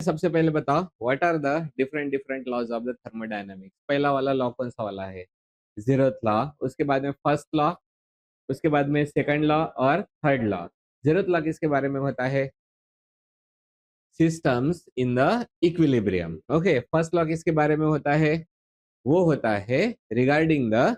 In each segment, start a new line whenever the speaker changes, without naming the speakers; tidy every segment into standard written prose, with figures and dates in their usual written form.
सबसे पहले बताओ what are the different different laws of the thermodynamics. पहला वाला लॉ कौन सा वाला है? Zeroth law. उसके बाद में फर्स्ट लॉ, उसके बाद में सेकंड लॉ और थर्ड लॉ। जीरोथ लॉ किसके बारे में होता है? Systems in the equilibrium. Okay, first law किसके बारे में होता है? वो होता है रिगार्डिंग द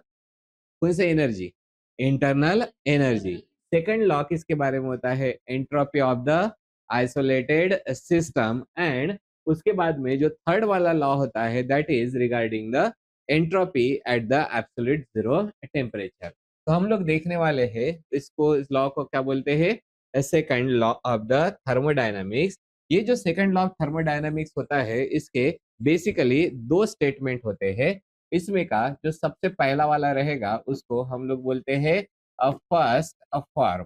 कौन से energy? Internal energy. Second law किसके बारे में होता है? Entropy of the isolated system. And उसके बाद में जो थर्ड वाला लॉ होता है that is regarding the entropy at the absolute zero temperature. तो हम लोग देखने वाले हैं इसको, इस लॉ को क्या बोलते हैं? Second law of the thermodynamics. ये जो सेकंड लॉ ऑफ थर्मोडायनामिक्स होता है इसके बेसिकली दो स्टेटमेंट होते हैं। इसमें का जो सबसे पहला वाला रहेगा उसको हम लोग बोलते हैं फर्स्ट फॉर्म,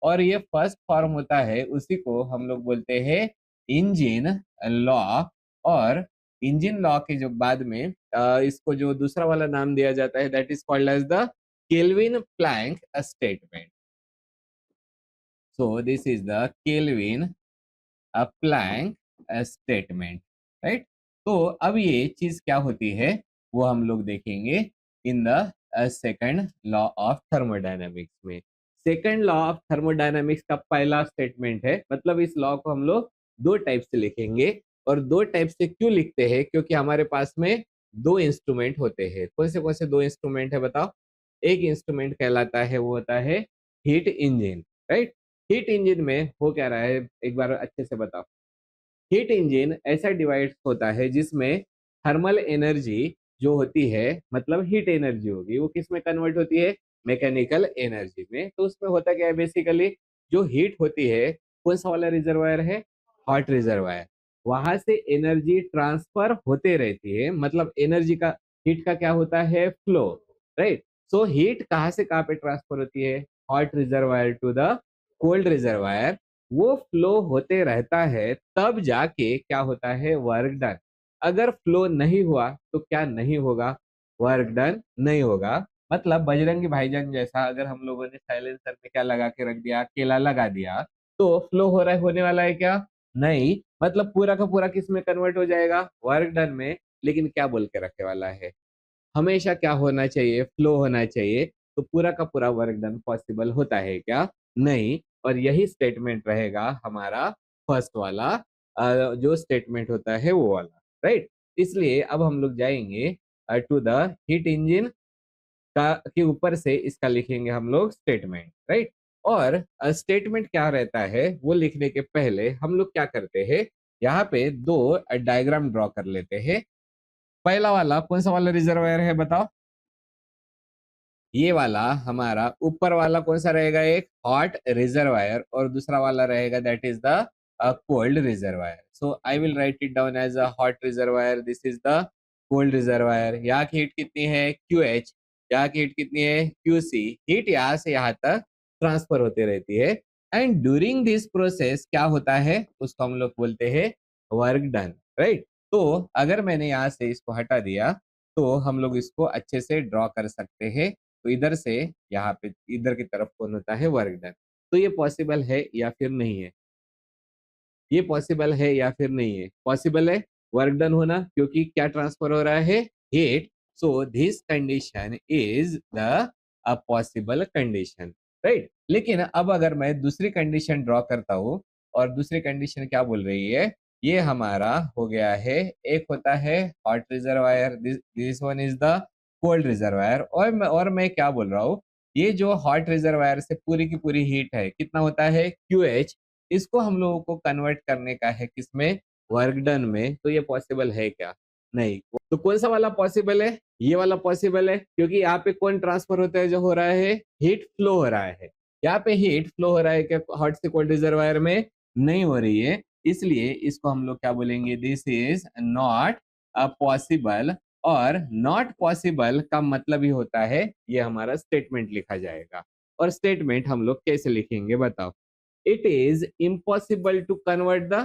और ये फर्स्ट फॉर्म होता है उसी को हम लोग बोलते हैं इंजिन लॉ। और इंजिन लॉ के जो बाद में इसको जो दूसरा वाला नाम दिया जाता है that is called as the Kelvin Planck statement. So this is the Kelvin Planck statement, right. तो अब ये चीज क्या होती है वो हम लोग देखेंगे in the second law of thermodynamics में। सेकंड लॉ ऑफ थर्मोडायनामिक्स का पहला स्टेटमेंट है, मतलब इस लॉ को हम लोग दो टाइप से लिखेंगे। और दो टाइप से क्यों लिखते हैं? क्योंकि हमारे पास में दो इंस्ट्रूमेंट होते हैं। कौन से दो इंस्ट्रूमेंट है बताओ? एक इंस्ट्रूमेंट कहलाता है वो होता है heat engine, right. Heat engine में हो क्या रहा है एक बार अच्छे से बताओ। हीट इंजन ऐसा डिवाइस होता है जिसमें थर्मल एनर्जी जो होती है, मतलब हीट एनर्जी होगी, वो किस में कन्वर्ट होती है? मैकेनिकल एनर्जी में। तो उसमें होता क्या है बेसिकली, जो हीट होती है कौन सा वाला रिजर्वायर है? Hot reservoir. वहां से एनर्जी ट्रांसफर होते रहती है, मतलब एनर्जी का, हीट का क्या होता है? Flow, right. सो हीट कहाँ से कहाँ पे ट्रांसफर होती है? Hot reservoir to the cold reservoir. वो फ्लो होते रहता है, तब जाके क्या होता है? Work done. अगर फ्लो नहीं हुआ तो क्या नहीं होगा? वर्क डन नहीं होगा। मतलब बजरंगी भाईजान जैसा अगर हम लोगों ने साइलेंसर में क्या लगा के रख दिया, केला लगा दिया, तो फ्लो हो रहा है, होने वाला है क्या? नहीं। मतलब पूरा का पूरा किस में कन्वर्ट हो जाएगा? वर्क डन में। लेकिन क्या बोल के रखे वाला है? हमेशा क्या होना चाहिए? फ्लो होना चाहिए। तो पूरा का पूरा वर्क डन पॉसिबल होता है क्या? नहीं। और यही स्टेटमेंट रहेगा हमारा फर्स्ट वाला, जो स्टेटमेंट होता है वो वाला, राइट। इसलिए अब हम लोग जाएंगे टू द हीट इंजन का, के ऊपर से इसका लिखेंगे हम लोग स्टेटमेंट, राइट। और स्टेटमेंट क्या रहता है वो लिखने के पहले हम लोग क्या करते हैं, यहाँ पे दो डायग्राम ड्रॉ कर लेते हैं। पहला वाला कौन सा वाला रिजर्वायर है बताओ? ये वाला हमारा ऊपर वाला कौन सा रहेगा? एक हॉट रिजर्वायर, और दूसरा वाला रहेगा that is the cold reservoir. So I will write it down as a hot reservoir, this is the cold reservoir. यहाँ की हीट कितनी है? QH। यहाँ की हीट कितनी है? QC। हीट यहाँ से यहाँ तक ट्रांसफर होते रहती है। एंड ड्यूरिंग दिस प्रोसेस क्या होता है उसको हम लोग बोलते हैं वर्क डन, राइट। तो अगर मैंने यहाँ से इसको हटा दिया तो हम लोग इसको अच्छे से ड्रॉ कर सकते हैं। तो इधर से यहाँ पे इधर की तरफ कौन होता है? Work done. तो ये पॉसिबल है या फिर नहीं है? ये पॉसिबल है या फिर नहीं है? पॉसिबल है वर्क डन होना, क्योंकि क्या ट्रांसफर हो रहा है? Heat. So this condition is the possible condition, right. लेकिन अब अगर मैं दूसरी कंडीशन ड्रॉ करता हूँ, और दूसरी कंडीशन क्या बोल रही है? ये हमारा हो गया है, एक होता है hot reservoir, this one is the cold reservoir. और मैं क्या बोल रहा हूँ, ये जो हॉट रिजर्वायर से पूरी की पूरी हीट है कितना होता है? QH। इसको हम लोगों को कन्वर्ट करने का है किसमें? वर्क डन में। तो ये पॉसिबल है क्या? नहीं। तो कौन सा वाला पॉसिबल है? ये वाला पॉसिबल है, क्योंकि यहाँ पे कौन ट्रांसफर होता है? जो हो रहा है हीट फ्लो हो रहा है। यहाँ पे हीट फ्लो हो रहा है क्या हॉट से कोल्ड रिजर्वायर में? नहीं हो रही है। इसलिए इसको हम लोग क्या बोलेंगे? This is not possible. और नॉट पॉसिबल का मतलब ही होता है ये हमारा स्टेटमेंट लिखा जाएगा। और स्टेटमेंट हम लोग कैसे लिखेंगे बताओ? It is impossible to convert the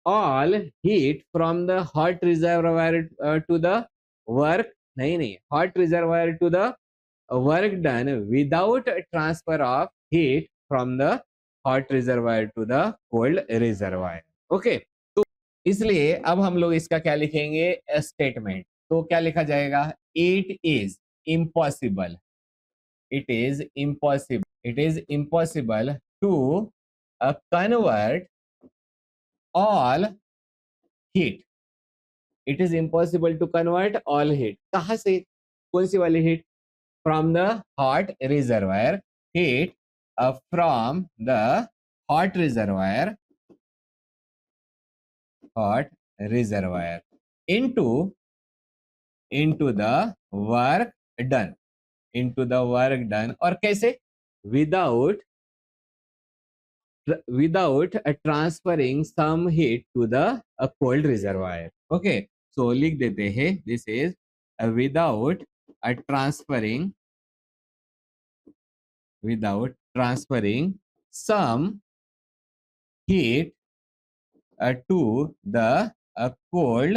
all heat from the hot reservoir to the work, नहीं, hot reservoir to the work done without transfer of heat from the hot reservoir to the cold reservoir. Okay. इसलिए अब हम लोग इसका क्या लिखेंगे, statement. तो क्या लिखा जाएगा, it is impossible, it is impossible to convert all heat, it is impossible to convert all heat। कहाँ से, कौन सी वाली heat, from the hot reservoir, heat from the hot reservoir, hot reservoir into the work done, into the work done, और कैसे, without transferring some heat to the cold reservoir। okay, so लिख देते हैं, this is without transferring, some heat to the cold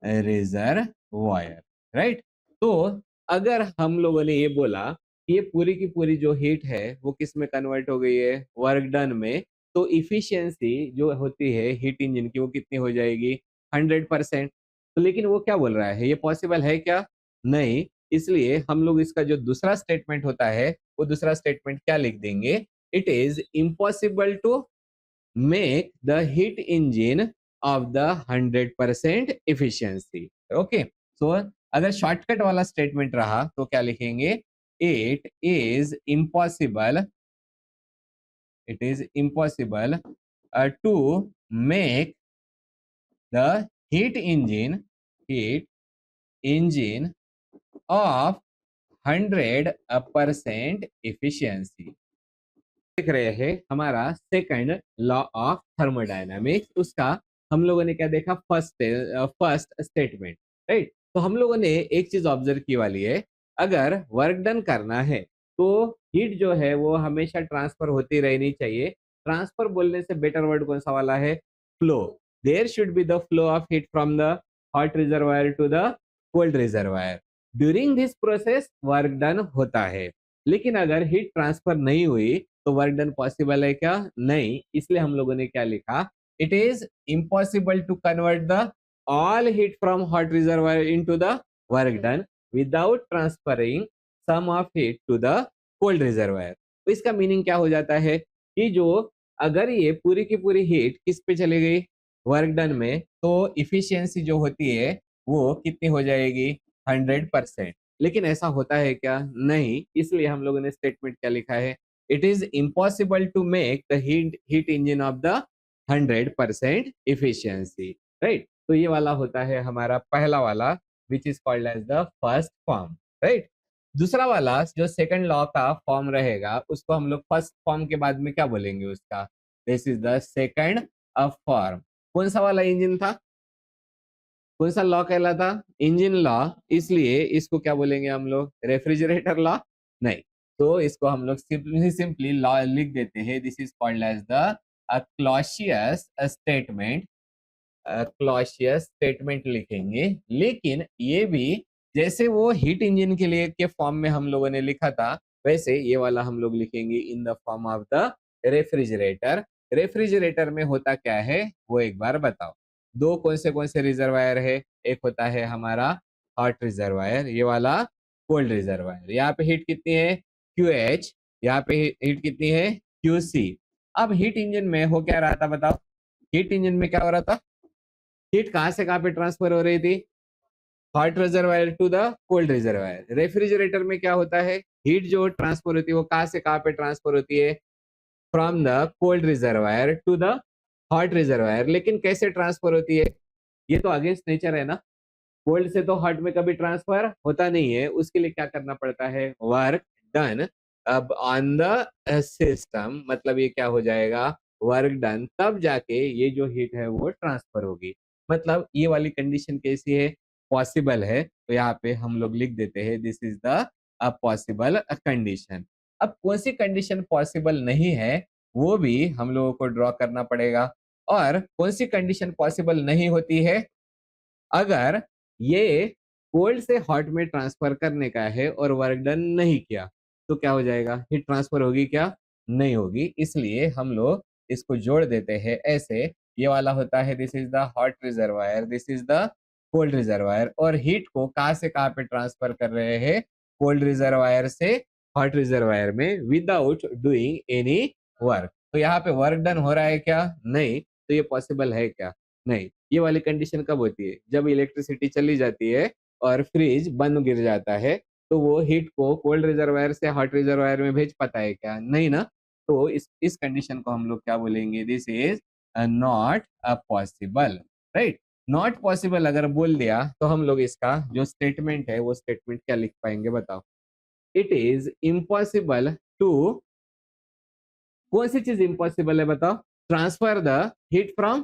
reservoir, right. तो अगर हम लोगों ने ये बोला कि ये पूरी की पूरी जो हीट है वो किस में कन्वर्ट हो गई है, वर्क डन में, तो इफिशियंसी जो होती है हीट इंजन की वो कितनी हो जाएगी, 100%। तो लेकिन वो क्या बोल रहा है, ये पॉसिबल है क्या, नहीं। इसलिए हम लोग इसका जो दूसरा स्टेटमेंट होता है वो दूसरा स्टेटमेंट क्या लिख देंगे, it is impossible to make the heat engine of the 100% efficiency। Okay, so अगर शॉर्टकट वाला स्टेटमेंट रहा तो क्या लिखेंगे, it is impossible, to make the heat engine of 100% efficiency। देख रहे हैं हमारा सेकंड लॉ ऑफ थर्मोडायनामिक्स, उसका हम लोगों ने क्या देखा, फर्स्ट स्टेटमेंट, राइट। तो हम लोगों ने एक चीज ऑब्जर्व की वाली है, अगर वर्क डन करना है तो हीट जो है वो हमेशा ट्रांसफर होती रहनी चाहिए। ट्रांसफर बोलने से बेटर वर्ड कौन सा वाला है, flow. There should be the flow of heat from the hot reservoir to the cold reservoir. During this process work done होता है, लेकिन अगर हीट ट्रांसफर नहीं हुई तो वर्क डन पॉसिबल है क्या, नहीं। इसलिए हम लोगों ने क्या लिखा, it is impossible to convert the all heat from hot reservoir into the work done without transferring some of heat to the cold reservoir. तो इसका मीनिंग क्या हो जाता है कि जो अगर ये पूरी की पूरी हीट किस पे चली गई, वर्क डन में, तो इफिशियंसी जो होती है वो कितनी हो जाएगी, 100%। लेकिन ऐसा होता है क्या, नहीं। इसलिए हम लोगों ने स्टेटमेंट क्या लिखा है, it is impossible to make the heat engine of the 100% efficiency, right। तो ये वाला होता है हमारा पहला वाला, which is called as the first form, right। दूसरा वाला जो सेकंड लॉ का फॉर्म रहेगा उसको हम लोग फर्स्ट फॉर्म के बाद में क्या बोलेंगे उसका, this is the second form. कौन सा वाला इंजन था, कौन सा लॉ कहलाता, इंजन लॉ। इसलिए इसको क्या बोलेंगे हम लोग, रेफ्रिजरेटर लॉ, नहीं। तो इसको हम लोग सिंपली लॉ लिख देते हैं, this is called as the Clausius statement, Clausius statement लिखेंगे। लेकिन ये भी जैसे वो हीट इंजन के लिए के फॉर्म में हम लोगों ने लिखा था, वैसे ये वाला हम लोग लिखेंगे इन the form of the refrigerator. Refrigerator में होता क्या है वो एक बार बताओ, दो कौन से रिजर्वायर है, एक होता है हमारा हॉट रिजर्वायर, ये वाला कोल्ड रिजर्वायर। यहाँ पे हीट कितनी है, QH, यहाँ पे हीट कितनी है, QC। अब हीट इंजन में हो क्या रहा था बताओ, हीट इंजन में क्या हो रहा था, हीट कहां से कहां पे ट्रांसफर हो रही थी, hot reservoir to the cold reservoir. Refrigerator में क्या होता है, हीट जो ट्रांसफर होती है वो कहां से कहां पे ट्रांसफर होती है, from the cold reservoir to the hot reservoir. लेकिन कैसे ट्रांसफर होती है, ये तो अगेंस्ट नेचर है ना, कोल्ड से तो हॉट में कभी ट्रांसफर होता नहीं है। उसके लिए क्या करना पड़ता है, वर्क डन अब ऑन द सिस्टम, मतलब ये क्या हो जाएगा, वर्क डन, तब जाके ये जो हीट है वो ट्रांसफर होगी। मतलब ये वाली कंडीशन कैसी है, पॉसिबल है। तो यहाँ पे हम लोग लिख देते हैं this is the possible condition. अब कौन सी कंडीशन पॉसिबल नहीं है वो भी हम लोगों को ड्रॉ करना पड़ेगा। और कौन सी कंडीशन पॉसिबल नहीं होती है, अगर ये कोल्ड से हॉट में ट्रांसफर करने का है और वर्क डन नहीं किया तो क्या हो जाएगा, हीट ट्रांसफर होगी क्या, नहीं होगी। इसलिए हम लोग इसको जोड़ देते हैं ऐसे, ये वाला होता है, this is the hot reservoir, this is the cold reservoir. और हीट को कहाँ से कहाँ पे ट्रांसफर कर रहे हैं, कोल्ड रिजर्वायर से हॉट रिजर्वायर में, विदाउट डूइंग एनी वर्क। तो यहाँ पे वर्क डन हो रहा है क्या, नहीं। तो ये पॉसिबल है क्या, नहीं। ये वाली कंडीशन कब होती है, जब इलेक्ट्रिसिटी चली जाती है और फ्रिज बंद गिर जाता है, तो वो हीट को कोल्ड रिजर्वायर से हॉट रिजर्वायर में भेज पाता है क्या, नहीं ना। तो इस कंडीशन को हम लोग क्या बोलेंगे, this is not possible, right. Not possible अगर बोल दिया तो हम लोग इसका जो स्टेटमेंट है वो स्टेटमेंट क्या लिख पाएंगे, बताओ। इट इज इम्पॉसिबल टू, कौन सी चीज इम्पॉसिबल है बताओ, ट्रांसफर द हीट फ्रॉम,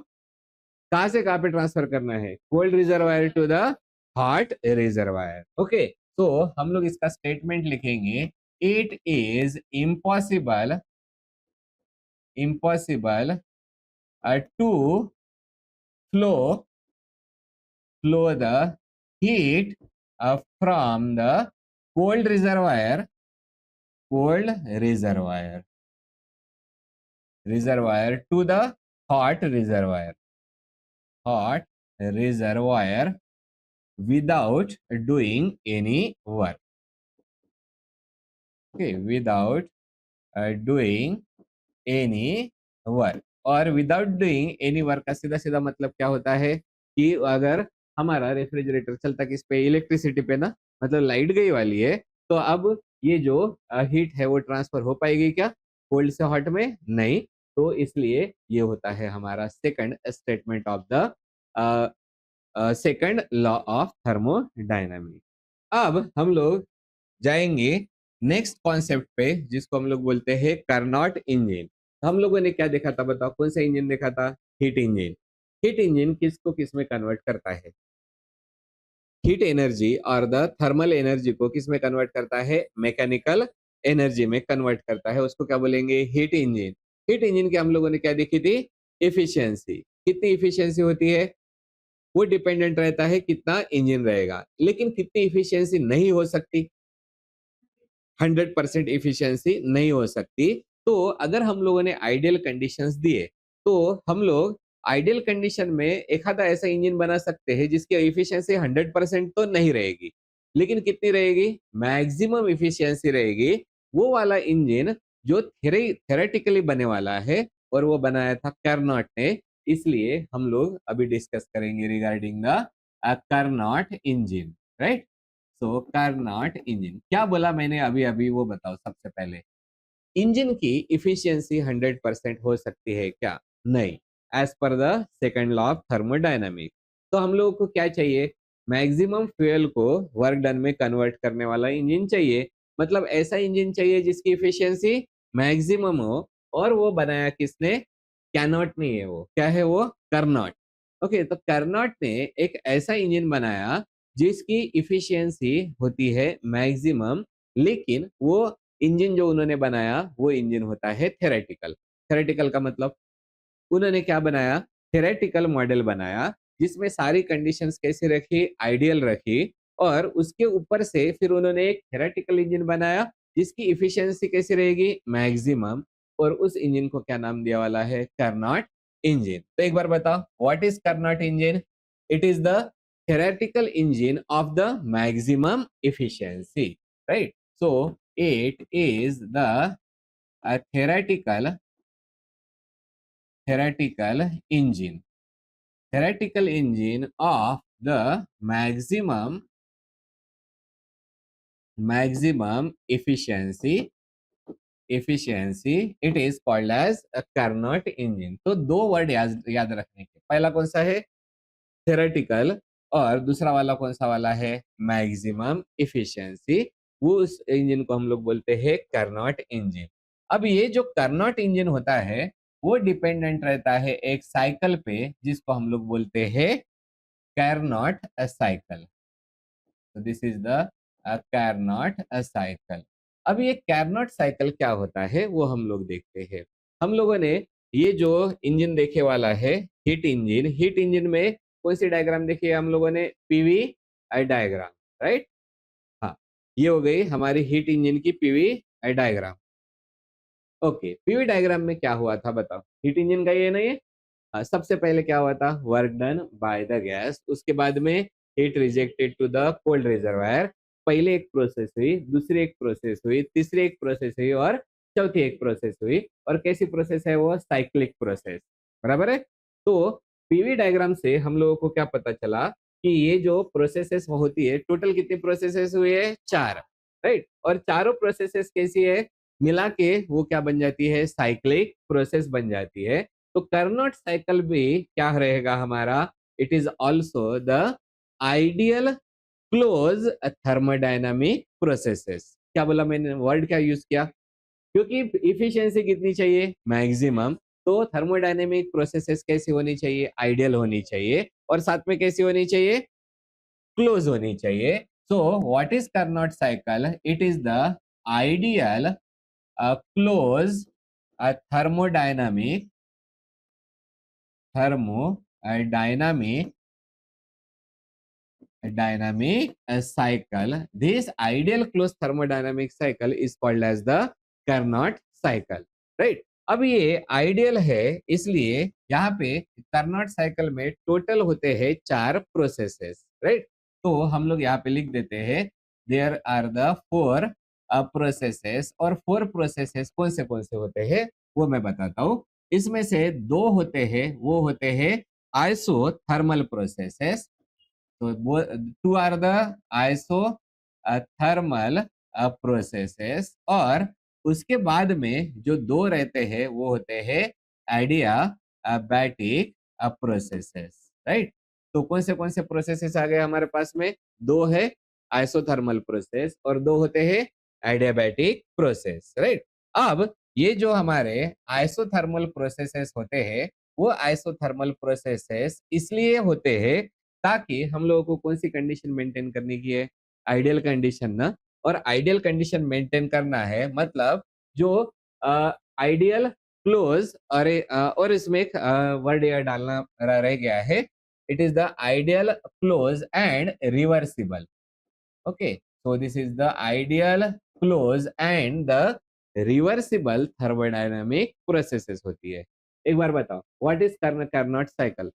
कहां से कहां पे ट्रांसफर करना है, cold reservoir to the hot reservoir. Okay, तो हम लोग इसका स्टेटमेंट लिखेंगे, it is impossible, impossible to flow, flow the heat from the cold reservoir, cold reservoir, reservoir to the hot reservoir, hot reservoir without doing any work. Okay, without doing any work. और without doing any work का सीधा सीधा मतलब क्या होता है कि अगर हमारा रेफ्रिजरेटर चलता किस पे, इलेक्ट्रिसिटी पे ना, मतलब लाइट गई वाली है, तो अब ये जो हीट है वो ट्रांसफर हो पाएगी क्या, कोल्ड से हॉट में, नहीं। तो इसलिए ये होता है हमारा second statement of the second law of thermodynamics. अब हम लोग जाएंगे नेक्स्ट कॉन्सेप्ट पे, जिसको हम लोग बोलते हैं कार्नोट इंजन। हम लोगों ने क्या देखा था बताओ, कौन सा इंजन देखा था, हीट इंजन। हीट इंजन किसको किस में कन्वर्ट करता है, हीट एनर्जी और द थर्मल एनर्जी को किस में कन्वर्ट करता है, मैकेनिकल एनर्जी में कन्वर्ट करता है, उसको क्या बोलेंगे, हीट इंजन। हीट इंजन की हम लोगों ने क्या देखी थी, इफिशियंसी, कितनी इफिशियंसी होती है, वो डिपेंडेंट रहता है कितना इंजन रहेगा। लेकिन कितनी इफिशियंसी नहीं हो सकती, 100% इफिशियंसी नहीं हो सकती। तो अगर हम लोगों ने आइडियल कंडीशंस दिए, तो हम लोग आइडियल कंडीशन में एक आधा ऐसा इंजन बना सकते हैं जिसकी इफिशियंसी 100% तो नहीं रहेगी, लेकिन कितनी रहेगी, मैक्सिमम इफिशियंसी रहेगी। वो वाला इंजन जो थेरेटिकली बने वाला है, और वो बनाया था कार्नोट ने। इसलिए हम लोग अभी डिस्कस करेंगे regarding the Carnot engine, right. So Carnot engine क्या बोला मैंने अभी अभी, वो बताओ सबसे पहले। इंजन की इफिशियंसी 100% हो सकती है क्या, नहीं, as per the second law of thermodynamics. तो हम लोगों को क्या चाहिए, मैक्सिमम फ्यूल को वर्क डन में कन्वर्ट करने वाला इंजन चाहिए। मतलब ऐसा इंजन चाहिए जिसकी इफिशियंसी मैक्सिमम हो, और वो बनाया किसने, कैनॉट नहीं है, वो क्या है, वो कार्नोट। ओके, तो कार्नोट ने एक ऐसा इंजन बनाया जिसकी इफिशियंसी होती है मैक्सिमम, लेकिन वो इंजन जो उन्होंने बनाया वो इंजन होता है थेरेटिकल। थेरेटिकल का मतलब उन्होंने क्या बनाया, थेरेटिकल मॉडल बनाया, जिसमें सारी कंडीशंस कैसे रखी, आइडियल रखी, और उसके ऊपर से फिर उन्होंने एक थेरेटिकल इंजन बनाया जिसकी इफिशियंसी कैसी रहेगी, मैक्सिमम। और उस इंजन को क्या नाम दिया वाला है, कार्नोट इंजन। तो एक बार बताओ, what is Carnot engine, it is the theoretical engine of the maximum efficiency, right? So it is the theoretical engine, theoretical engine of the maximum efficiency, it is called as a Carnot engine। तो दो word याद रखने के, पहला कौन सा है, theoretical, और दूसरा वाला कौन सा वाला है, मैक्सिमम इफिशियंसी। वो उस इंजन को हम लोग बोलते हैं कार्नोट इंजन। अब ये जो कार्नोट इंजन होता है वो डिपेंडेंट रहता है एक साइकिल पे, जिसको हम लोग बोलते हैं कार्नोट साइकिल। तो this is the Carnot cycle. अब ये कार्नोट साइकिल क्या होता है वो हम लोग देखते हैं। हम लोगों ने ये जो इंजन देखे वाला है, हीट इंजन, हीट इंजन में कौन सी डायग्राम देखी है हम लोगों ने, पीवी डायग्राम, राइट। हाँ, ये हो गई हमारी हीट इंजन की PV diagram. Okay, PV diagram में क्या हुआ था बताओ, हीट इंजन का ये नहीं है, सबसे पहले क्या हुआ था, work done by the gas, उसके बाद में heat rejected to the cold reservoir. पहले एक प्रोसेस हुई, दूसरी एक प्रोसेस हुई, तीसरी एक प्रोसेस हुई और चौथी एक प्रोसेस हुई। और कैसी प्रोसेस है वो, साइक्लिक प्रोसेस, बराबर है। तो पीवी डायग्राम से हम लोगों को क्या पता चला कि ये जो प्रोसेसेस होती है, टोटल कितनी प्रोसेसेस हुई है, 4, राइट। और चारों प्रोसेसेस कैसी है, मिला के वो क्या बन जाती है, साइक्लिक प्रोसेस बन जाती है। तो कर्नोट साइकिल भी क्या रहेगा हमारा, it is also the ideal close thermodynamic processes. क्या बोला मैंने, वर्ड क्या यूज किया, क्योंकि इफिशियंसी कितनी चाहिए, मैक्सिमम। तो थर्मोडायनेमिक प्रोसेसेस कैसी होनी चाहिए, आइडियल होनी चाहिए, और साथ में कैसी होनी चाहिए, क्लोज होनी चाहिए। So what is Carnot cycle, it is the ideal close thermodynamic thermodynamic dynamic cycle. This ideal closed thermodynamic cycle is called as the Carnot cycle, right? अब ये आइडियल है, इसलिए यहाँ पे कार्नोट साइकिल में टोटल होते हैं 4 प्रोसेसेस, राइट। तो हम लोग यहाँ पे लिख देते हैं देयर आर द 4 प्रोसेसेस। और 4 प्रोसेसेस कौन से होते हैं वो मैं बताता हूँ। इसमें से 2 होते हैं, वो होते हैं आइसोथर्मल प्रोसेसेस। तो वो 2 are the isothermal processes. और उसके बाद में जो 2 रहते हैं वो होते हैं एडियाबैटिक प्रोसेसेस, राइट। तो कौन से प्रोसेसेस आ गए हमारे पास में, 2 है आइसोथर्मल प्रोसेस और 2 होते हैं एडियाबैटिक प्रोसेस, राइट। अब ये जो हमारे आइसोथर्मल प्रोसेसेस होते हैं, वो आइसोथर्मल प्रोसेसेस इसलिए होते हैं ताकि हम लोगों को कौन सी कंडीशन मेंटेन करने की है, आइडियल कंडीशन ना। और आइडियल कंडीशन मेंटेन करना है मतलब जो आइडियल क्लोज, और इसमें एक वर्ड यह डालना रह गया है, it is the ideal close and reversible. Okay, so this is the ideal close and the reversible thermodynamic processes होती है। एक बार बताओ, what is Carnot cycle,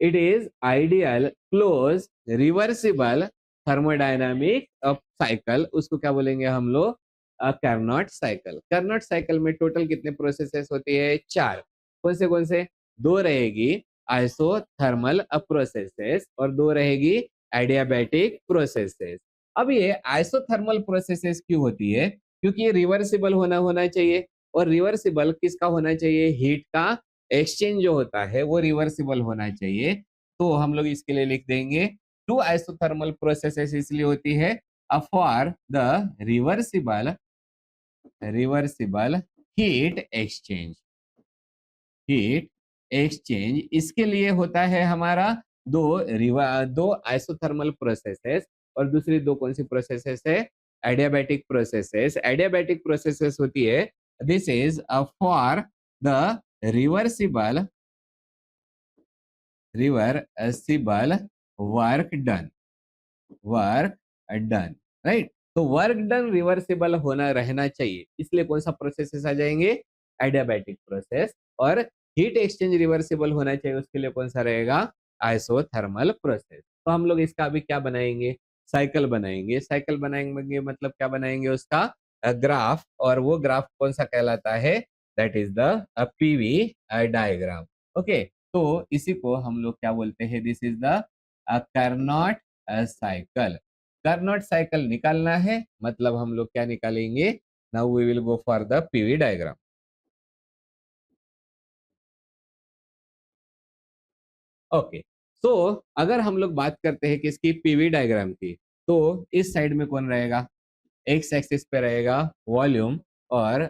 it is ideal closed reversible thermodynamic cycle, उसको क्या बोलेंगे हम लोग, कार्नोट साइकिल। कार्नोट साइकिल में टोटल कितने प्रोसेसेस होती है, 4। कौन से, 2 रहेगी आइसोथर्मल प्रोसेसेस और 2 रहेगी एडियाबैटिक प्रोसेसेस। अब ये आइसोथर्मल प्रोसेसेस क्यों होती है, क्योंकि ये रिवर्सिबल होना चाहिए। और रिवर्सिबल किसका होना चाहिए, हीट का एक्सचेंज जो होता है वो रिवर्सिबल होना चाहिए। तो हम लोग इसके लिए लिख देंगे 2 आइसोथर्मल प्रोसेसेस इसलिए होती है for the reversible heat exchange इसके लिए होता है हमारा दो आइसोथर्मल प्रोसेसेस। और दूसरी 2 कौन सी प्रोसेसेस है, एडियाबैटिक प्रोसेसेस। एडियाबैटिक प्रोसेसेस होती है, this is for the reversible work done, right. तो वर्क डन रिवर्सिबल होना रहना चाहिए, इसलिए कौन सा प्रोसेसेस आ जाएंगे, एडियाबैटिक प्रोसेस। और हीट एक्सचेंज रिवर्सिबल होना चाहिए, उसके लिए कौन सा रहेगा, आइसोथर्मल प्रोसेस। तो हम लोग इसका अभी क्या बनाएंगे, साइकिल बनाएंगे। साइकिल बनाएंगे मतलब क्या बनाएंगे, उसका ग्राफ। और वो ग्राफ कौन सा कहलाता है, that is the PV diagram. Okay, तो इसी को हम लोग क्या बोलते हैं, this is the Carnot cycle. Carnot cycle निकालना है मतलब हम लोग क्या निकालेंगे, now we will go for the PV diagram. Okay, so अगर हम लोग बात करते हैं किसकी, पीवी डायग्राम की, तो इस साइड में कौन रहेगा, एक्स एक्सिस पे रहेगा वॉल्यूम और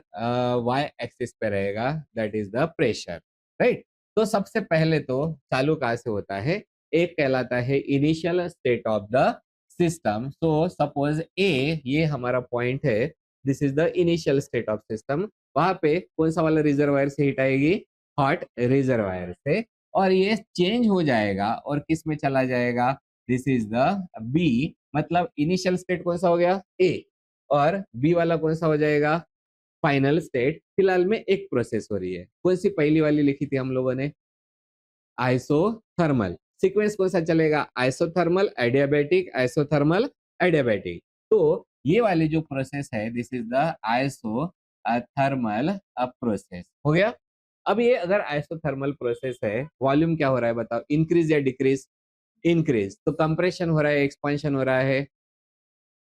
वाई एक्सिस पे रहेगा that is the pressure, right. तो सबसे पहले तो चालू कहाँ से होता है, एक कहलाता है initial state of the system. So suppose A ये हमारा पॉइंट है, this is the initial state of system. वहां पे कौन सा वाला रिजर्वायर से हीट आएगी, हॉट रिजर्वायर से। और ये चेंज हो जाएगा और किस में चला जाएगा, दिस इज द बी। मतलब इनिशियल स्टेट कौन सा हो गया, ए, और बी वाला कौन सा हो जाएगा, फाइनल स्टेट फिलहाल में एक प्रोसेस हो रही है। कौन सी पहली वाली लिखी थी हम लोगों ने? आइसोथर्मल। सीक्वेंस कौन सा चलेगा? Isothermal, adiabatic, isothermal, adiabatic. तो ये वाली जो प्रोसेस है, this is the isothermal process. हो गया। अब ये अगर आइसोथर्मल प्रोसेस है, वॉल्यूम क्या हो रहा है बताओ? इंक्रीज या डिक्रीज? इंक्रीज। तो कंप्रेशन हो रहा है, एक्सपांशन हो रहा है?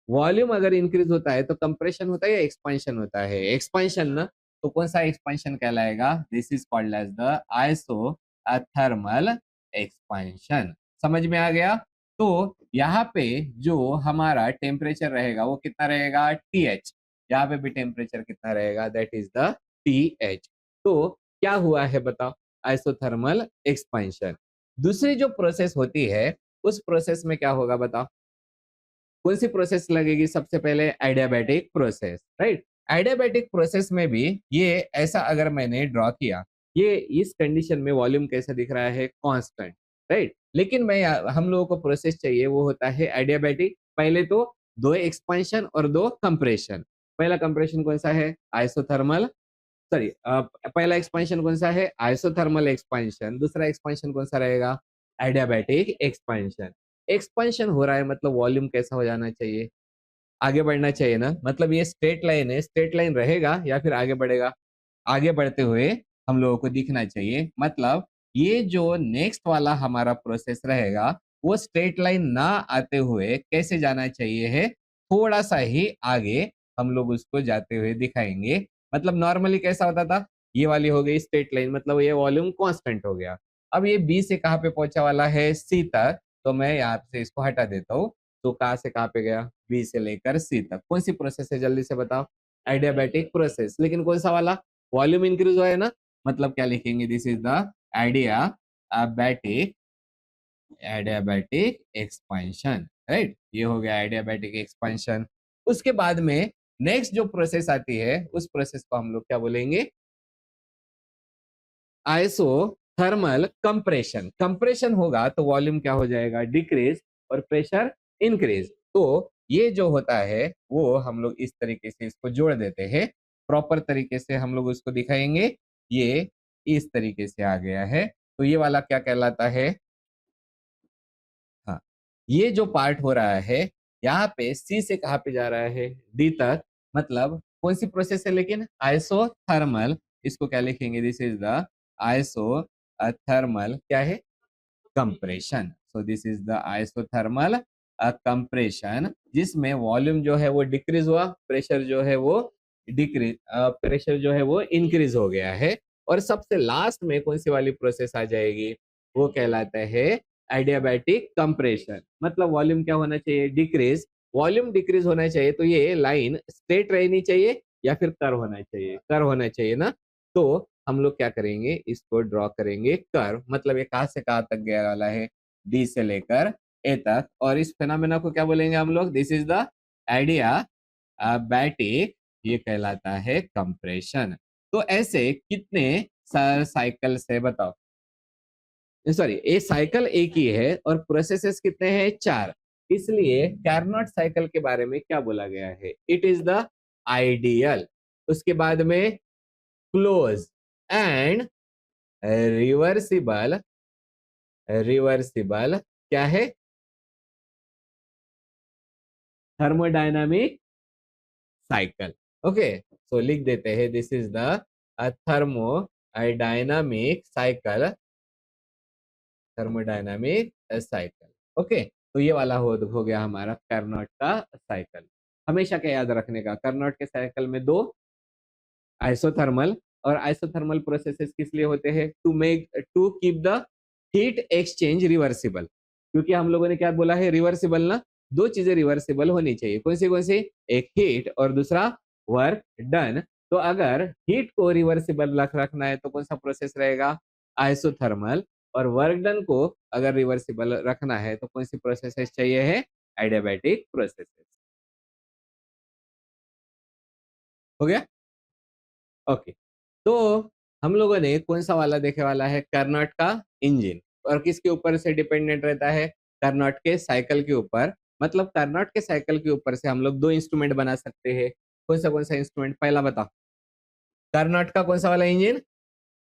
वॉल्यूम अगर इंक्रीज होता है तो कंप्रेशन होता है या एक्सपांशन होता है? एक्सपांशन ना। तो कौन सा एक्सपांशन कहलाएगा? This is called as the isothermal expansion. समझ में आ गया? तो यहाँ पे जो हमारा टेम्परेचर रहेगा वो कितना रहेगा? TH। यहाँ पे भी टेम्परेचर कितना रहेगा? That is the TH। तो क्या हुआ है बताओ? Isothermal expansion. दूसरी जो प्रोसेस होती है, उस प्रोसेस में क्या होगा बताओ? कौन सी प्रोसेस लगेगी सबसे पहले? Adiabatic process, right. Adiabatic process में भी ये ऐसा अगर मैंने ड्रॉ किया, ये इस कंडीशन में वॉल्यूम कैसा दिख रहा है? Constant, right. लेकिन मैं हम लोगों को प्रोसेस चाहिए वो होता है एडियाबैटिक। पहले तो दो एक्सपांशन और दो कंप्रेशन। पहला कंप्रेशन कौन सा है? आइसोथर्मल। सॉरी, पहला एक्सपांशन कौन सा है? Isothermal expansion. दूसरा एक्सपांशन कौन सा रहेगा? Adiabatic expansion. एक्सपांशन हो रहा है मतलब वॉल्यूम कैसा हो जाना चाहिए? आगे बढ़ना चाहिए ना। मतलब ये स्ट्रेट लाइन है, स्ट्रेट लाइन रहेगा या फिर आगे बढ़ेगा? आगे बढ़ते हुए हम लोगों को दिखना चाहिए। मतलब ये जो नेक्स्ट वाला हमारा प्रोसेस रहेगा वो स्ट्रेट लाइन ना आते हुए कैसे जाना चाहिए है? थोड़ा सा ही आगे हम लोग उसको जाते हुए दिखाएंगे। मतलब नॉर्मली कैसा होता था? ये वाली हो गई स्ट्रेट लाइन, मतलब ये वॉल्यूम कांस्टेंट हो गया। अब ये बी से कहाँ पे पहुंचा वाला है? सी तक। तो मैं यहाँ से इसको हटा देता हूँ। तो कहाँ से कहाँ पे गया? बी से लेकर सी तक। कौन सी प्रोसेस है जल्दी से बताओ? Adiabatic process. लेकिन कौन सा वाला? वॉल्यूम इंक्रीज हुआ है ना। मतलब क्या लिखेंगे? This is the adiabatic adiabatic expansion, right. ये हो गया एडियाबैटिक एक्सपेंशन। उसके बाद में नेक्स्ट जो प्रोसेस आती है उस प्रोसेस को हम लोग क्या बोलेंगे? Isothermal compression. कंप्रेशन होगा तो वॉल्यूम क्या हो जाएगा? डिक्रीज। और प्रेशर इंक्रीज। तो ये जो होता है वो हम लोग इस तरीके से इसको जोड़ देते हैं। प्रॉपर तरीके से हम लोग उसको दिखाएंगे। ये इस तरीके से आ गया है। तो ये वाला क्या कहलाता है? हाँ, ये जो पार्ट हो रहा है यहाँ पे सी से कहाँ पे जा रहा है? डी तक। मतलब कौन सी प्रोसेस है? लेकिन आइसोथर्मल। इसको क्या लिखेंगे? This is the iso thermal क्या है? Compression. So this is the isothermal compression, जिसमें वॉल्यूम जो है वो डिक्रीज हुआ, प्रेशर जो है वो डिक्रीज, प्रेशर जो है वो इंक्रीज हो गया है। और सबसे लास्ट में कौन सी वाली प्रोसेस आ जाएगी? वो कहलाता है एडियाबैटिक कंप्रेशन। मतलब वॉल्यूम क्या होना चाहिए? डिक्रीज। वॉल्यूम डिक्रीज होना चाहिए तो ये लाइन स्ट्रेट रहनी चाहिए या फिर कर्व होना चाहिए? कर्व होना चाहिए ना। तो हम लोग क्या करेंगे? इसको ड्रॉ करेंगे कर्व। मतलब ये कहाँ से कहाँ तक गया वाला है? डी से लेकर ए तक। और इस फिनोमेना को क्या बोलेंगे हम लोग? दिस इज द एडियाबैटिक, ये कहलाता है कंप्रेशन। तो ऐसे कितने साइकिल्स है बताओ? सॉरी, ये साइकिल एक ही है और प्रोसेसेस कितने हैं? चार। इसलिए कार्नोट साइकिल के बारे में क्या बोला गया है? It is the ideal. उसके बाद में क्लोज एंड रिवर्सिबल। रिवर्सिबल क्या है? Thermodynamic cycle. ओके, सो लिख देते हैं this is the thermodynamic cycle. Thermodynamic cycle. Okay, तो ये वाला हो गया हमारा कार्नोट का साइकिल। हमेशा क्या याद रखने का? कार्नोट के साइकिल में दो आइसोथर्मल। और आइसोथर्मल प्रोसेसेस किस लिए होते हैं? To keep the heat exchange reversible. क्योंकि हम लोगों ने क्या बोला है? रिवर्सिबल ना। दो चीजें रिवर्सिबल होनी चाहिए। कौन सी? एक हीट और दूसरा वर्क डन। तो अगर हीट को रिवर्सिबल रखना है तो कौन सा प्रोसेस रहेगा? आइसोथर्मल। और वर्क डन को अगर रिवर्सिबल रखना है तो कौन सी प्रोसेसेस चाहिए है? Adiabatic processes. हो गया? ओके। तो हम लोगों ने कौन सा वाला देखे वाला है? कार्नोट का इंजन। और किसके ऊपर से डिपेंडेंट रहता है? कार्नोट के साइकिल के ऊपर। मतलब कार्नोट के साइकिल के ऊपर से हम लोग दो इंस्ट्रूमेंट बना सकते हैं। कौन सा इंस्ट्रूमेंट? पहला बताओ। कार्नोट का कौन सा वाला इंजन?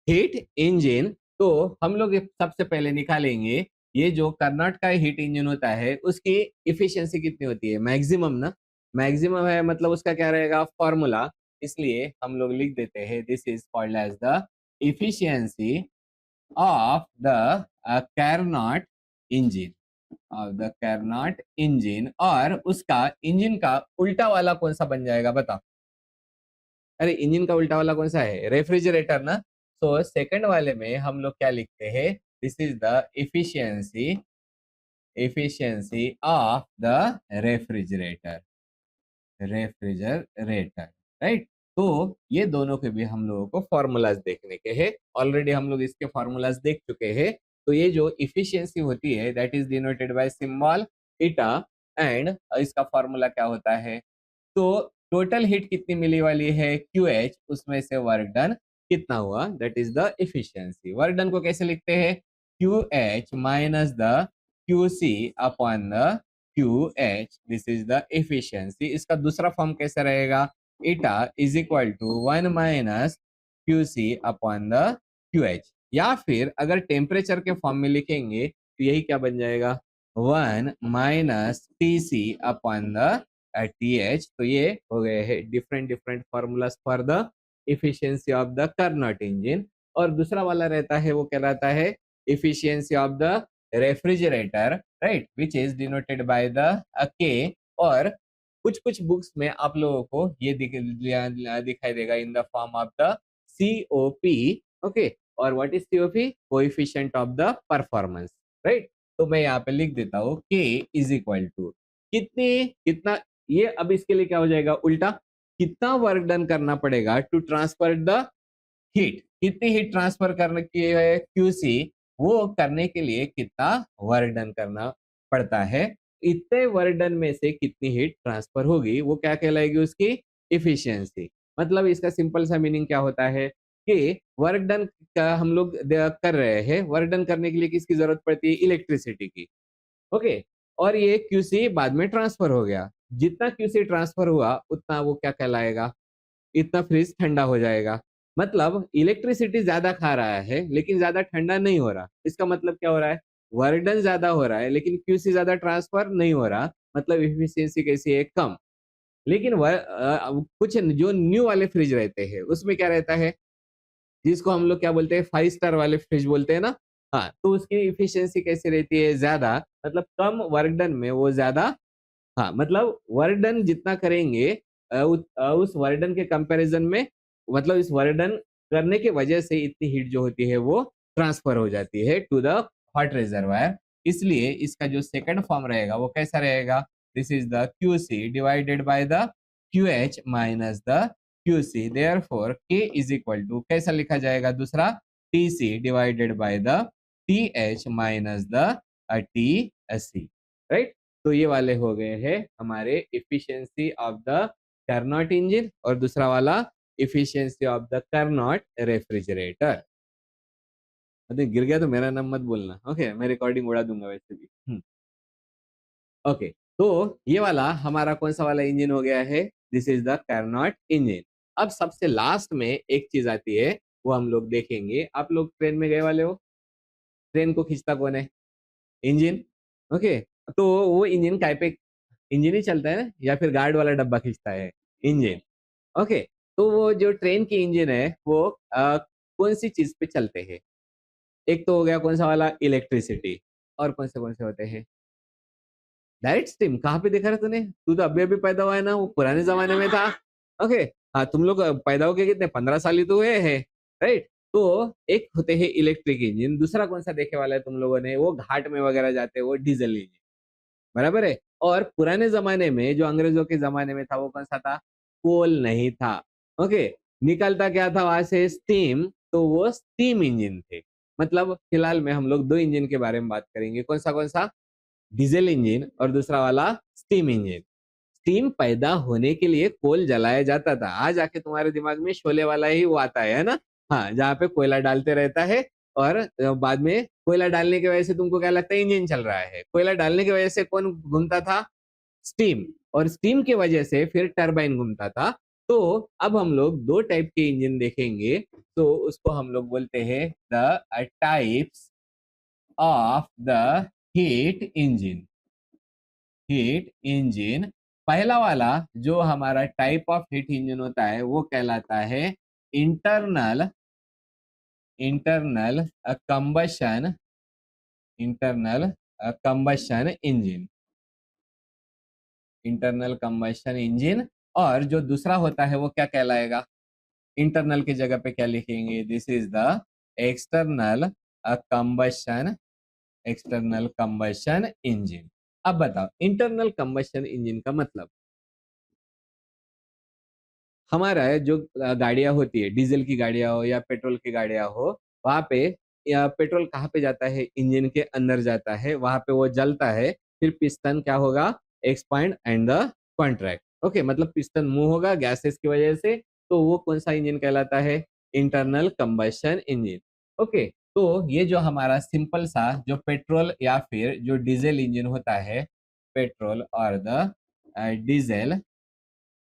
Heat engine. तो हम लोग सबसे पहले निकालेंगे ये जो कार्नोट का हीट इंजन होता है उसकी इफिशियंसी कितनी होती है, मैक्सिमम ना, मैक्सिमम है मतलब उसका क्या रहेगा फॉर्मूला, इसलिए हम लोग लिख देते हैं this is called as the efficiency of the Carnot engine, of the Carnot engine. और उसका इंजन का उल्टा वाला कौन सा बन जाएगा बताओ? अरे इंजन का उल्टा वाला कौन सा है? रेफ्रिजरेटर ना। तो सेकंड वाले में हम लोग क्या लिखते हैं? This is the efficiency, efficiency of the refrigerator, refrigerator, right. तो ये दोनों के भी हम लोगों को फॉर्मूलाज देखने के हैं, ऑलरेडी हम लोग इसके फॉर्मूलाज देख चुके हैं। तो ये जो इफिशियंसी होती है that is denoted by symbol eta, and इसका फॉर्मूला क्या होता है? तो टोटल हीट कितनी मिली वाली है QH, उसमें से वर्क डन कितना हुआ, that is the efficiency. Work done को कैसे लिखते हैं? QH minus the QC upon the QH, this is the efficiency. इसका दूसरा फॉर्म कैसे रहेगा? Eta is equal to 1 minus QC upon the QH, या फिर अगर टेम्परेचर के फॉर्म में लिखेंगे तो यही क्या बन जाएगा? 1 minus TC upon the TH। तो ये हो गए हैं different different formulas for the efficiency of the Carnot engine. और दूसरा वाला रहता है वो कहलाता है efficiency of the refrigerator, right, which is denoted by the K। और कुछ कुछ बुक्स में आप लोगों को ये दिखाई देगा in the form of the COP, okay. और what is COP? Coefficient of the performance, right. तो मैं यहाँ पे लिख देता हूँ K इज इक्वल टू कितनी, कितना, ये अब इसके लिए क्या हो जाएगा उल्टा, कितना वर्क डन करना पड़ेगा टू ट्रांसफर द हीट, कितनी हीट ट्रांसफर करने की है QC, वो करने के लिए कितना वर्क डन करना पड़ता है, इतने वर्क डन में से कितनी हीट ट्रांसफर होगी वो क्या कहलाएगी? उसकी इफिशियंसी। मतलब इसका सिंपल सा मीनिंग क्या होता है कि वर्क डन का हम लोग कर रहे हैं, वर्क डन करने के लिए किसकी जरूरत पड़ती है? इलेक्ट्रिसिटी की, ओके। और ये QC बाद में ट्रांसफर हो गया, जितना QC ट्रांसफर हुआ उतना वो क्या कहलाएगा? इतना फ्रिज ठंडा हो जाएगा। मतलब इलेक्ट्रिसिटी ज्यादा खा रहा है लेकिन ज्यादा ठंडा नहीं हो रहा। इसका मतलब क्या हो रहा है? वर्क डन ज्यादा हो रहा है लेकिन QC ज्यादा ट्रांसफर नहीं हो रहा, मतलब इफिशियंसी कैसी है? कम। लेकिन कुछ जो न्यू वाले फ्रिज रहते हैं उसमें क्या रहता है, जिसको हम लोग क्या बोलते हैं 5 स्टार वाले फ्रिज बोलते हैं ना, हाँ, तो उसकी इफिशियंसी कैसी रहती है? ज्यादा, मतलब कम वर्क डन में वो ज्यादा, हाँ, मतलब वर्क डन जितना करेंगे उस वर्क डन के कंपैरिजन में, मतलब इस वर्क डन करने की वजह से इतनी हीट जो होती है वो ट्रांसफर हो जाती है टू द हॉट रिजर्वायर। इसलिए इसका जो सेकंड फॉर्म रहेगा वो कैसा रहेगा? This is the QC divided by the QH minus the QC, therefore K is equal to कैसा लिखा जाएगा दूसरा? TC divided by the TH minus the TC, right. तो ये वाले हो गए हैं हमारे efficiency of the Carnot engine, और दूसरा वाला efficiency of the Carnot refrigerator. अरे गिर गया तो मेरा नाम मत बोलना, ओके, मैं रिकॉर्डिंग उड़ा दूंगा वैसे भी। ओके, तो ये वाला हमारा कौन सा वाला इंजन हो गया है? This is the Carnot engine. अब सबसे लास्ट में एक चीज आती है वो हम लोग देखेंगे। आप लोग ट्रेन में गए वाले हो, ट्रेन को खींचता कौन है? Engine, okay. तो वो इंजन काय पे, इंजन ही चलता है ना, या फिर गार्ड वाला डब्बा खींचता है? Engine, okay. तो वो जो ट्रेन की इंजन है वो कौन सी चीज पे चलते हैं? एक तो हो गया कौन सा वाला? इलेक्ट्रिसिटी। और कौन से होते हैं? Direct stream. कहाँ पे देखा रहा तूने? तू तो अभी अभी पैदा हुआ है ना, वो पुराने जमाने में था, ओके। हाँ, तुम लोग पैदा होके कितने 15 साल ही तो हुए हैं, राइट। तो एक होते हैं इलेक्ट्रिक इंजन, दूसरा कौन सा देखे वाला है तुम लोगों ने? वो घाट में वगैरह जाते हैं वो डीजल इंजन, बराबर है। और पुराने जमाने में जो अंग्रेजों के जमाने में था वो कौन सा था? कोल नहीं था, ओके। निकलता क्या था वहां से? स्टीम। तो वो स्टीम इंजन थे। मतलब फिलहाल में हम लोग दो इंजन के बारे में बात करेंगे, कौन सा? डीजल इंजन, और दूसरा वाला स्टीम इंजन। स्टीम पैदा होने के लिए कोल जलाया जाता था। आज आके तुम्हारे दिमाग में शोले वाला ही वो आता है ना, हाँ, जहाँ पे कोयला डालते रहता है और बाद में कोयला डालने की वजह से तुमको क्या लगता है? इंजन चल रहा है। कोयला डालने की वजह से कौन घूमता था? स्टीम। और स्टीम की वजह से फिर टरबाइन घूमता था। तो अब हम लोग दो टाइप के इंजन देखेंगे, तो उसको हम लोग बोलते हैं the types of the heat engine. Heat engine, पहला वाला जो हमारा टाइप ऑफ हीट इंजन होता है वो कहलाता है internal internal combustion internal combustion engine. Internal combustion engine. और जो दूसरा होता है वो क्या कहलाएगा? इंटरनल की जगह पे क्या लिखेंगे? This is the external combustion external combustion engine. अब बताओ इंटरनल कंबशन इंजन का मतलब। हमारा जो गाड़ियां होती है, डीजल की गाड़ियां हो या पेट्रोल की गाड़ियां हो, वहां पे या पेट्रोल कहाँ पे जाता है? इंजन के अंदर जाता है, वहां पे वो जलता है, फिर पिस्टन क्या होगा? Expand and the contract. Okay, मतलब पिस्टन मूव होगा गैसेस की वजह से, तो वो कौन सा इंजन कहलाता है? Internal combustion engine. ओके, तो ये जो हमारा सिंपल सा जो पेट्रोल या फिर जो डीजल इंजन होता है, पेट्रोल और द डीजल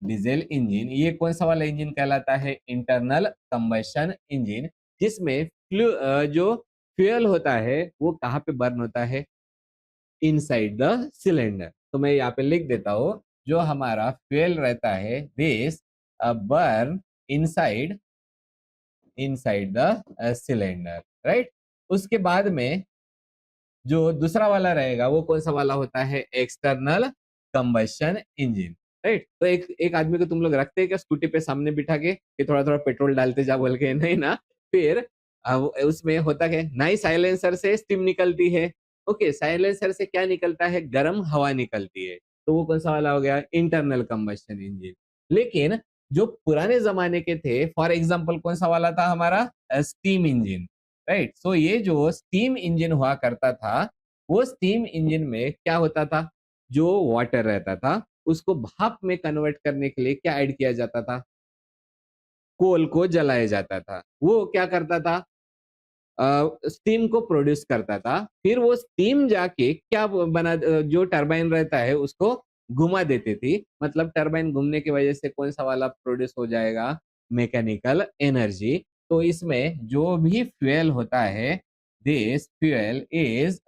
डीजल इंजन, ये कौन सा वाला इंजन कहलाता है? Internal combustion engine. जिसमें जो फ्यूल होता है वो कहाँ पे बर्न होता है? Inside the cylinder. तो मैं यहाँ पे लिख देता हूँ, जो हमारा फ्यूल रहता है this burn inside inside the cylinder, right. उसके बाद में जो दूसरा वाला रहेगा वो कौन सा वाला होता है? External combustion engine, right. तो एक एक आदमी को तुम लोग रखते हैं क्या स्कूटी पे सामने बिठा के कि थोड़ा थोड़ा पेट्रोल डालते जा बोल के? नहीं ना। फिर उसमें होता क्या है? ना ही साइलेंसर से स्टीम निकलती है। ओके, साइलेंसर से क्या निकलता है? गर्म हवा निकलती है। तो वो कौन सा वाला हो गया? Internal combustion engine. लेकिन जो पुराने जमाने के थे, फॉर एग्जाम्पल कौन सा वाला था हमारा? Steam engine, right. सो ये जो स्टीम इंजन हुआ करता था, वो स्टीम इंजन में क्या होता था? जो वाटर रहता था उसको भाप में कन्वर्ट करने के लिए क्या ऐड किया जाता था? कोल को जलाया जाता था। वो क्या करता था? स्टीम को प्रोड्यूस करता था। फिर वो स्टीम जाके क्या बना, जो टरबाइन रहता है उसको घुमा देती थी। मतलब टरबाइन घूमने की वजह से कौन सा वाला प्रोड्यूस हो जाएगा? Mechanical energy. तो इसमें जो भी फ्यूल होता है, this fuel is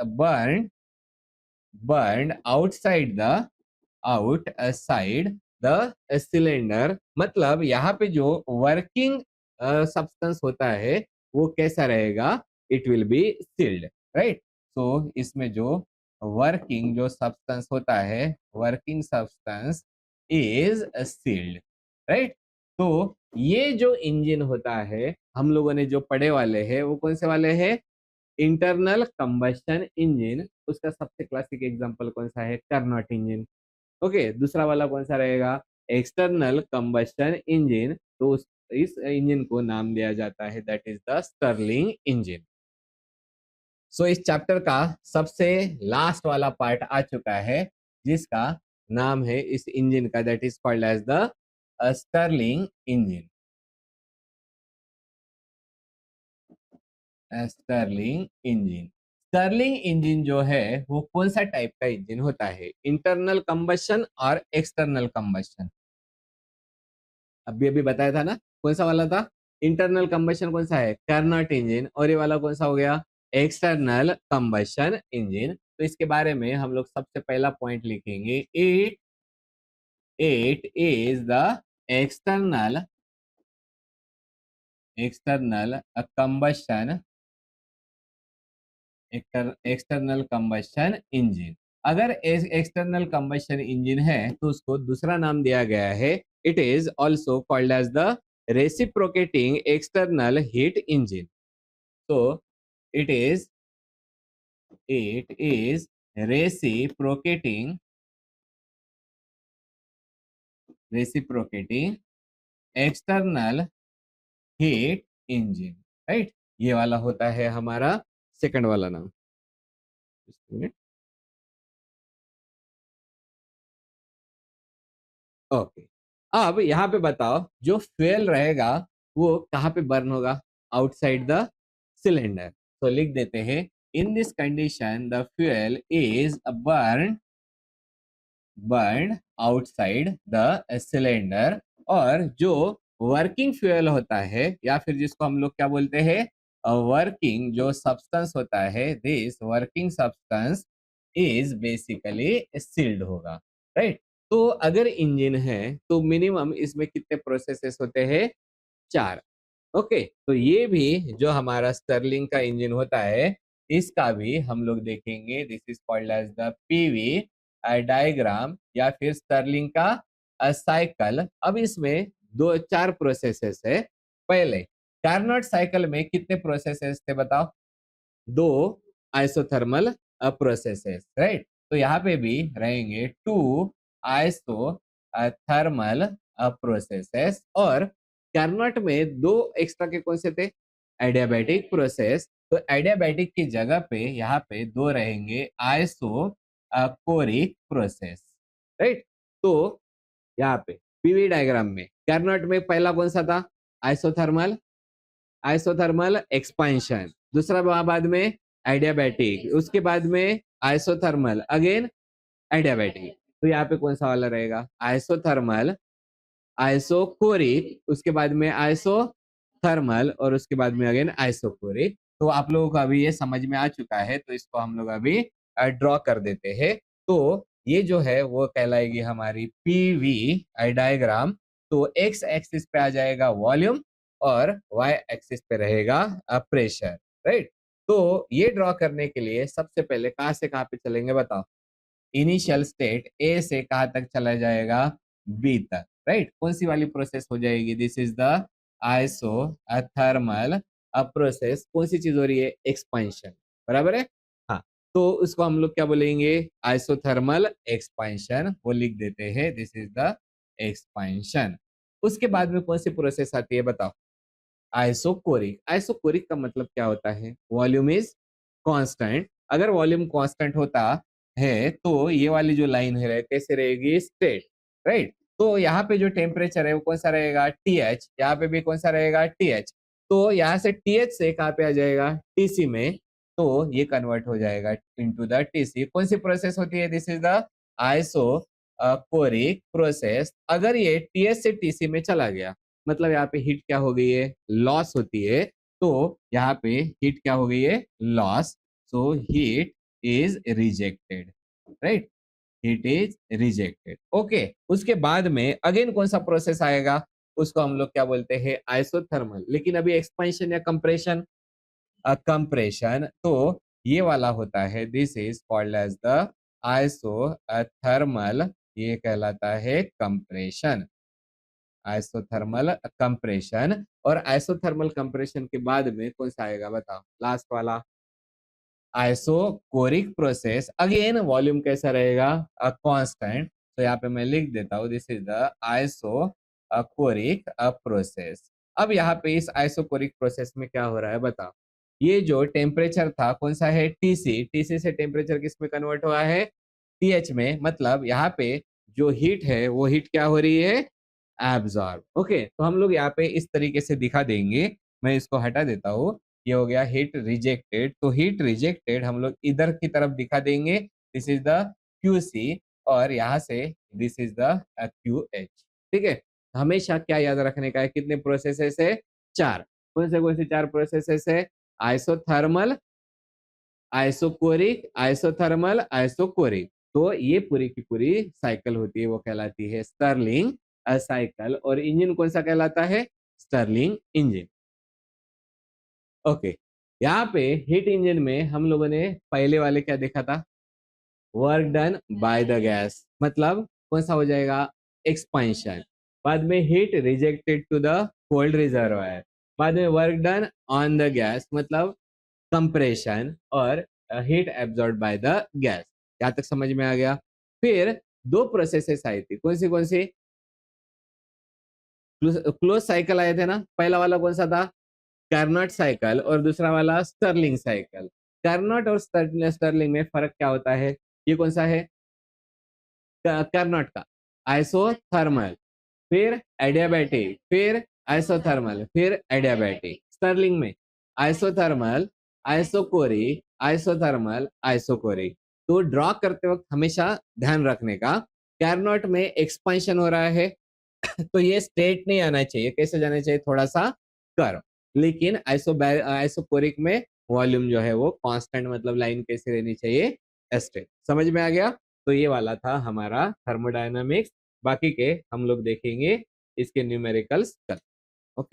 burned outside the cylinder. मतलब यहाँ पे जो वर्किंग सब्सटेंस होता है वो कैसा रहेगा? It will be sealed, right. So इसमें जो वर्किंग जो सब्सटेंस होता है, working substance is sealed, right. तो ये जो इंजन होता है हम लोगों ने जो पढ़े वाले हैं वो कौन से वाले हैं? Internal combustion engine. उसका सबसे क्लासिक एग्जांपल कौन सा है? Carnot engine. ओके, दूसरा वाला कौन सा रहेगा? External combustion engine. तो इस इंजन को नाम दिया जाता है, that is the Stirling engine. So इस चैप्टर का सबसे लास्ट वाला पार्ट आ चुका है, जिसका नाम है इस इंजन का, that is called as the Stirling engine. Stirling engine. Stirling engine जो है वो कौन सा टाइप का इंजन होता है? इंटरनल कंबशन और एक्सटर्नल कंबशन। अभी अभी बताया था ना कौन सा वाला था? इंटरनल कंबशन कौन सा है? Carnot engine. और ये वाला कौन सा हो गया? External combustion engine. तो इसके बारे में हम लोग सबसे पहला पॉइंट लिखेंगे, it it is the external external combustion external combustion engine. अगर एक्सटर्नल कंबशन इंजन है तो उसको दूसरा नाम दिया गया है, it is also called as the reciprocating external heat engine. तो it is reciprocating reciprocating external heat engine, right. ये वाला होता है हमारा सेकंड वाला नाम। ओके, अब यहाँ पे बताओ जो फ्यूल रहेगा वो कहाँ पे बर्न होगा? Outside the cylinder. तो लिख देते हैं, in this condition the fuel is burn outside the cylinder और जो वर्किंग फ्यूल होता है या फिर जिसको हम लोग क्या बोलते हैं, वर्किंग जो सब्सटेंस होता है, this working substance is basically sealed होगा, राइट। तो अगर इंजन है तो मिनिमम इसमें कितने प्रोसेसेस होते हैं, 4। ओके, तो ये भी जो हमारा स्टर्लिंग का इंजन होता है, इसका भी हम लोग देखेंगे। This is called as the PV diagram या फिर स्टर्लिंग का साइकिल। अब इसमें दो चार प्रोसेसेस है। पहले कार्नोट साइकिल में कितने प्रोसेसेस थे बताओ, 2 आइसोथर्मल प्रोसेसेस, राइट। तो यहाँ पे भी रहेंगे 2 आइसोथर्मल प्रोसेसेस। और कार्नोट में दो एक्स्ट्रा के कौन से थे, एडियाबैटिक प्रोसेस। तो एडियाबैटिक की जगह पे यहाँ पे दो रहेंगे आइसो कोरिक प्रोसेस, राइट। तो यहाँ पे पीवी डायग्राम में कार्नोट में पहला कौन सा था, आइसोथर्मल, आइसोथर्मल एक्सपेंशन। दूसरा बाद में एडियाबैटिक, उसके बाद में आइसोथर्मल अगेन एडियाबैटिक। तो यहाँ पे कौन सा वाला रहेगा, आइसोथर्मल, आइसोकोरिक, उसके बाद में आइसोथर्मल और उसके बाद में अगेन आइसोकोरिक। तो आप लोगों को अभी ये समझ में आ चुका है, तो इसको हम लोग अभी ड्रॉ कर देते हैं। तो ये जो है वो कहलाएगी हमारी पीवी डायग्राम। तो एक्स एक्सिस पे आ जाएगा वॉल्यूम और वाई एक्सिस पे रहेगा प्रेशर, राइट। तो ये ड्रॉ करने के लिए सबसे पहले कहाँ से कहाँ पे चलेंगे बताओ, इनिशियल स्टेट ए से कहाँ तक चला जाएगा, बी तक, राइट। कौन सी वाली प्रोसेस हो जाएगी, this is the iso thermal process. कौन सी चीज हो रही है, एक्सपेंशन, बराबर है। हाँ, तो उसको हम लोग क्या बोलेंगे, आइसोथर्मल एक्सपेंशन, वो लिख देते हैं, दिस इज द एक्सपेंशन। उसके बाद में कौन सी प्रोसेस आती है बताओ, आइसोकोरिक। आइसोकोरिक का मतलब क्या होता है, वॉल्यूम इज कांस्टेंट। अगर वॉल्यूम कांस्टेंट होता है तो ये वाली जो लाइन है कैसे रहेगी, स्ट्रेट, राइट। तो यहाँ पे जो टेम्परेचर है वो कौन सा रहेगा, TH। यहाँ पे भी कौन सा रहेगा, TH। तो यहाँ से TH से कहाँ पे आ जाएगा, TC में। तो ये कन्वर्ट हो जाएगा इनटू द TC। कौन सी प्रोसेस होती है, this is the isochoric process. अगर ये TH से TC में चला गया मतलब यहाँ पे हीट क्या हो गई है, लॉस होती है। तो यहाँ पे हीट क्या हो गई है, loss. So heat is rejected, right, heat is rejected. Okay, उसके बाद में अगेन कौन सा प्रोसेस आएगा, उसको हम लोग क्या बोलते हैं, आइसोथर्मल। लेकिन अभी एक्सपेंशन या कंप्रेशन, कंप्रेशन। तो ये वाला होता है, this is called as the isothermal, ये कहलाता है कंप्रेशन, आइसोथर्मल कंप्रेशन। और आइसोथर्मल कंप्रेशन के बाद में कौन सा आएगा बताओ, लास्ट वाला आइसोकोरिक प्रोसेस। अगेन वॉल्यूम कैसा रहेगा, कांस्टेंट। तो यहाँ पे मैं लिख देता हूँ, this is the isochoric process. अब यहाँ पे इस आइसोकोरिक प्रोसेस में क्या हो रहा है बताओ, ये जो टेम्परेचर था कौन सा है, TC। TC से टेम्परेचर किस में कन्वर्ट हुआ है, TH में। मतलब यहाँ पे जो हीट है वो हीट क्या हो रही है, एब्जॉर्ब। ओके, तो हम लोग यहाँ पे इस तरीके से दिखा देंगे। मैं इसको हटा देता हूँ, ये हो गया हीट रिजेक्टेड। तो हीट रिजेक्टेड हम लोग इधर की तरफ दिखा देंगे, दिस इज द QC। और यहाँ से दिस इज द QH, ठीक है। हमेशा क्या याद रखने का है, कितने प्रोसेसेस है, 4। कौन से 4 प्रोसेसेस है, आइसोथर्मल, आइसोकोरिक, आइसोथर्मल, आइसोकोरिक। तो ये पूरी की पूरी साइकिल होती है, वो कहलाती है स्टर्लिंग साइकिल। और इंजन कौन सा कहलाता है, स्टर्लिंग इंजन। ओके, यहाँ पे हीट इंजन में हम लोगों ने पहले वाले क्या देखा था, work done by the gas, मतलब कौन सा हो जाएगा, एक्सपेंशन। बाद में heat rejected to the cold reservoir. बाद में work done on the gas, मतलब कंप्रेशन। और heat absorb by the gas. यहाँ तक समझ में आ गया। फिर दो प्रोसेसेस आई थी, कौन सी, क्लोज साइकिल आए थे ना। पहला वाला कौन सा था, कार्नोट साइकिल, और दूसरा वाला स्टर्लिंग साइकिल। कार्नोट और स्टर्लिंग में फर्क क्या होता है, ये कौन सा है, कार्नोट का आइसोथर्मल, फिर एडियाबैटिक, फिर आइसोथर्मल, फिर एडियाबैटिक। स्टर्लिंग में आइसोथर्मल, आइसोकोरिक, आइसोथर्मल, आइसोकोरिक। तो ड्रॉ करते वक्त हमेशा ध्यान रखने का, कार्नोट में एक्सपेंशन हो रहा है, तो ये स्ट्रेट नहीं आना चाहिए, कैसे जाना चाहिए, थोड़ा सा कर्व। लेकिन आइसोपोरिक में वॉल्यूम जो है वो कांस्टेंट, मतलब लाइन कैसी रहनी चाहिए, स्ट्रेट। समझ में आ गया? तो ये वाला था हमारा थर्मोडायनामिक्स। बाकी के हम लोग देखेंगे इसके न्यूमेरिकल्स कल।